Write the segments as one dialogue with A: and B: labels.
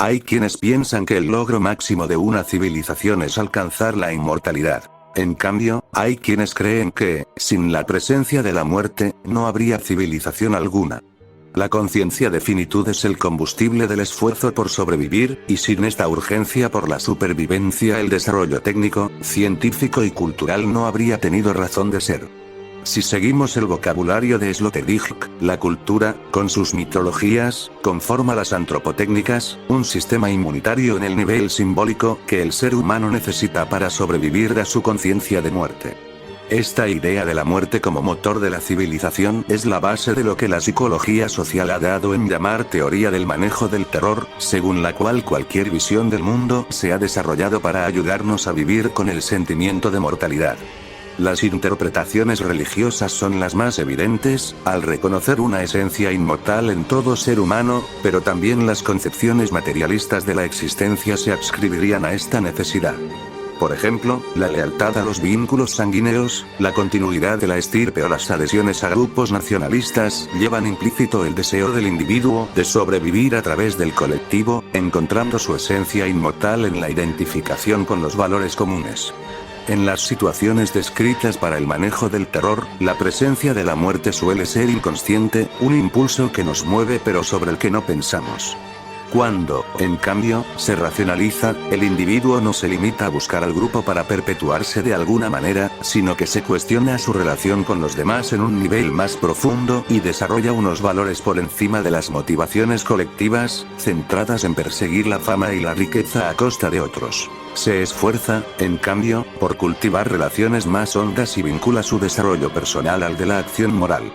A: Hay quienes piensan que el logro máximo de una civilización es alcanzar la inmortalidad. En cambio, hay quienes creen que, sin la presencia de la muerte, no habría civilización alguna. La conciencia de finitud es el combustible del esfuerzo por sobrevivir, y sin esta urgencia por la supervivencia el desarrollo técnico, científico y cultural no habría tenido razón de ser. Si seguimos el vocabulario de Sloterdijk, la cultura, con sus mitologías, conforma las antropotécnicas, un sistema inmunitario en el nivel simbólico que el ser humano necesita para sobrevivir a su conciencia de muerte. Esta idea de la muerte como motor de la civilización es la base de lo que la psicología social ha dado en llamar teoría del manejo del terror, según la cual cualquier visión del mundo se ha desarrollado para ayudarnos a vivir con el sentimiento de mortalidad. Las interpretaciones religiosas son las más evidentes, al reconocer una esencia inmortal en todo ser humano, pero también las concepciones materialistas de la existencia se adscribirían a esta necesidad. Por ejemplo, la lealtad a los vínculos sanguíneos, la continuidad de la estirpe o las adhesiones a grupos nacionalistas llevan implícito el deseo del individuo de sobrevivir a través del colectivo, encontrando su esencia inmortal en la identificación con los valores comunes. En las situaciones descritas para el manejo del terror, la presencia de la muerte suele ser inconsciente, un impulso que nos mueve pero sobre el que no pensamos. Cuando, en cambio, se racionaliza, el individuo no se limita a buscar al grupo para perpetuarse de alguna manera, sino que se cuestiona su relación con los demás en un nivel más profundo y desarrolla unos valores por encima de las motivaciones colectivas, centradas en perseguir la fama y la riqueza a costa de otros. Se esfuerza, en cambio, por cultivar relaciones más hondas y vincula su desarrollo personal al de la acción moral.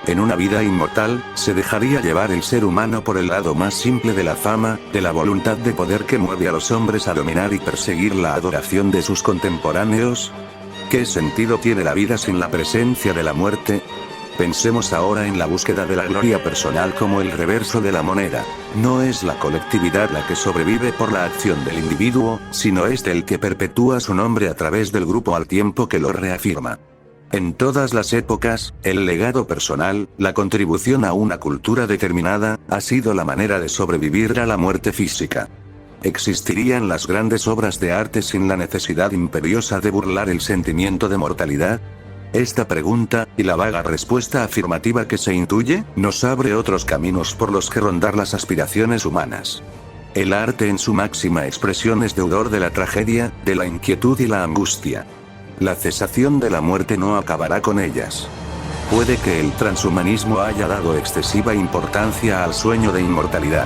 A: En una vida inmortal, se dejaría llevar el ser humano por el lado más simple de la fama, de la voluntad de poder que mueve a los hombres a dominar y perseguir la adoración de sus contemporáneos. ¿Qué sentido tiene la vida sin la presencia de la muerte? Pensemos ahora en la búsqueda de la gloria personal como el reverso de la moneda. No es la colectividad la que sobrevive por la acción del individuo, sino este el que perpetúa su nombre a través del grupo al tiempo que lo reafirma. En todas las épocas, el legado personal, la contribución a una cultura determinada, ha sido la manera de sobrevivir a la muerte física. ¿Existirían las grandes obras de arte sin la necesidad imperiosa de burlar el sentimiento de mortalidad? Esta pregunta, y la vaga respuesta afirmativa que se intuye, nos abre otros caminos por los que rondar las aspiraciones humanas. El arte en su máxima expresión es deudor de la tragedia, de la inquietud y la angustia. La cesación de la muerte no acabará con ellas. Puede que el transhumanismo haya dado excesiva importancia al sueño de inmortalidad.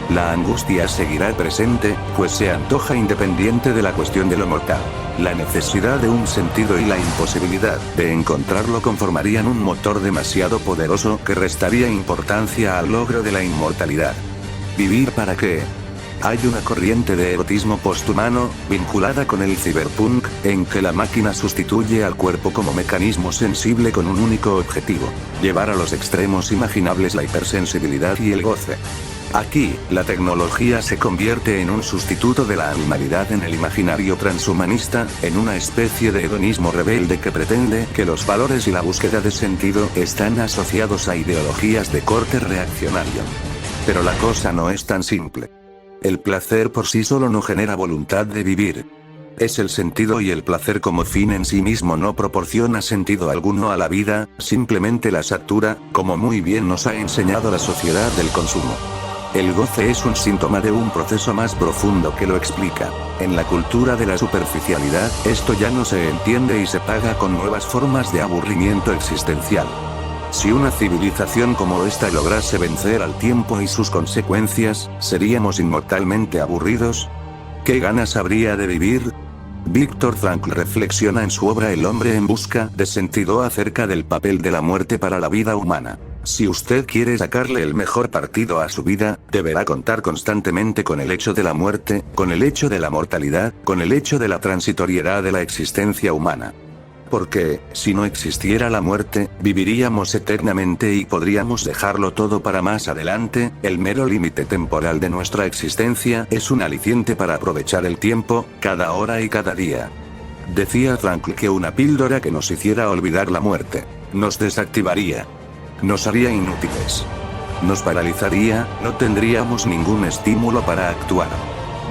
A: La angustia seguirá presente, pues se antoja independiente de la cuestión de lo mortal. La necesidad de un sentido y la imposibilidad de encontrarlo conformarían un motor demasiado poderoso que restaría importancia al logro de la inmortalidad. ¿Vivir para qué? Hay una corriente de erotismo posthumano, vinculada con el cyberpunk, en que la máquina sustituye al cuerpo como mecanismo sensible con un único objetivo: llevar a los extremos imaginables la hipersensibilidad y el goce. Aquí, la tecnología se convierte en un sustituto de la animalidad en el imaginario transhumanista, en una especie de hedonismo rebelde que pretende que los valores y la búsqueda de sentido están asociados a ideologías de corte reaccionario. Pero la cosa no es tan simple. El placer por sí solo no genera voluntad de vivir. Es el sentido y el placer como fin en sí mismo no proporciona sentido alguno a la vida, simplemente la satura, como muy bien nos ha enseñado la sociedad del consumo. El goce es un síntoma de un proceso más profundo que lo explica. En la cultura de la superficialidad, esto ya no se entiende y se paga con nuevas formas de aburrimiento existencial. Si una civilización como esta lograse vencer al tiempo y sus consecuencias, ¿seríamos inmortalmente aburridos? ¿Qué ganas habría de vivir? Viktor Frankl reflexiona en su obra El hombre en busca de sentido acerca del papel de la muerte para la vida humana. Si usted quiere sacarle el mejor partido a su vida, deberá contar constantemente con el hecho de la muerte, con el hecho de la mortalidad, con el hecho de la transitoriedad de la existencia humana. Porque, si no existiera la muerte, viviríamos eternamente y podríamos dejarlo todo para más adelante. El mero límite temporal de nuestra existencia es un aliciente para aprovechar el tiempo, cada hora y cada día. Decía Frankl que una píldora que nos hiciera olvidar la muerte nos desactivaría. Nos haría inútiles. Nos paralizaría, no tendríamos ningún estímulo para actuar.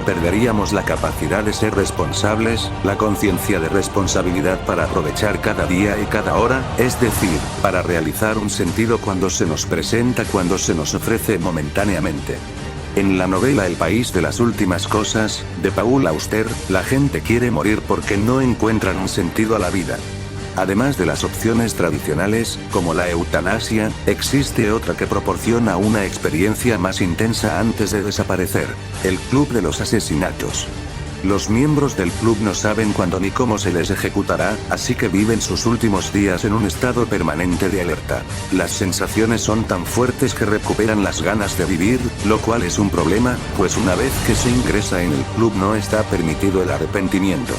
A: Perderíamos la capacidad de ser responsables, la conciencia de responsabilidad para aprovechar cada día y cada hora, es decir, para realizar un sentido cuando se nos presenta, cuando se nos ofrece momentáneamente. En la novela El país de las últimas cosas, de Paul Auster, la gente quiere morir porque no encuentran un sentido a la vida. Además de las opciones tradicionales, como la eutanasia, existe otra que proporciona una experiencia más intensa antes de desaparecer: el club de los asesinatos. Los miembros del club no saben cuándo ni cómo se les ejecutará, así que viven sus últimos días en un estado permanente de alerta. Las sensaciones son tan fuertes que recuperan las ganas de vivir, lo cual es un problema, pues una vez que se ingresa en el club no está permitido el arrepentimiento.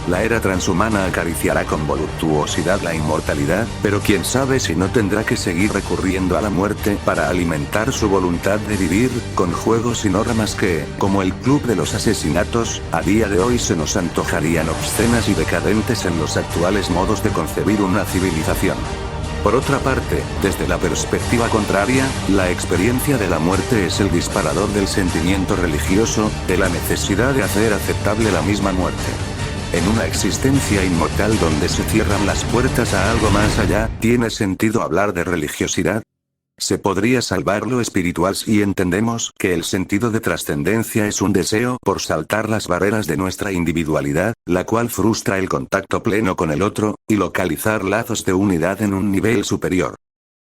A: La era transhumana acariciará con voluptuosidad la inmortalidad, pero quién sabe si no tendrá que seguir recurriendo a la muerte para alimentar su voluntad de vivir, con juegos y normas que, como el club de los asesinatos, a día de hoy se nos antojarían obscenas y decadentes en los actuales modos de concebir una civilización. Por otra parte, desde la perspectiva contraria, la experiencia de la muerte es el disparador del sentimiento religioso, de la necesidad de hacer aceptable la misma muerte. En una existencia inmortal donde se cierran las puertas a algo más allá, ¿tiene sentido hablar de religiosidad? Se podría salvar lo espiritual si entendemos que el sentido de trascendencia es un deseo por saltar las barreras de nuestra individualidad, la cual frustra el contacto pleno con el otro, y localizar lazos de unidad en un nivel superior.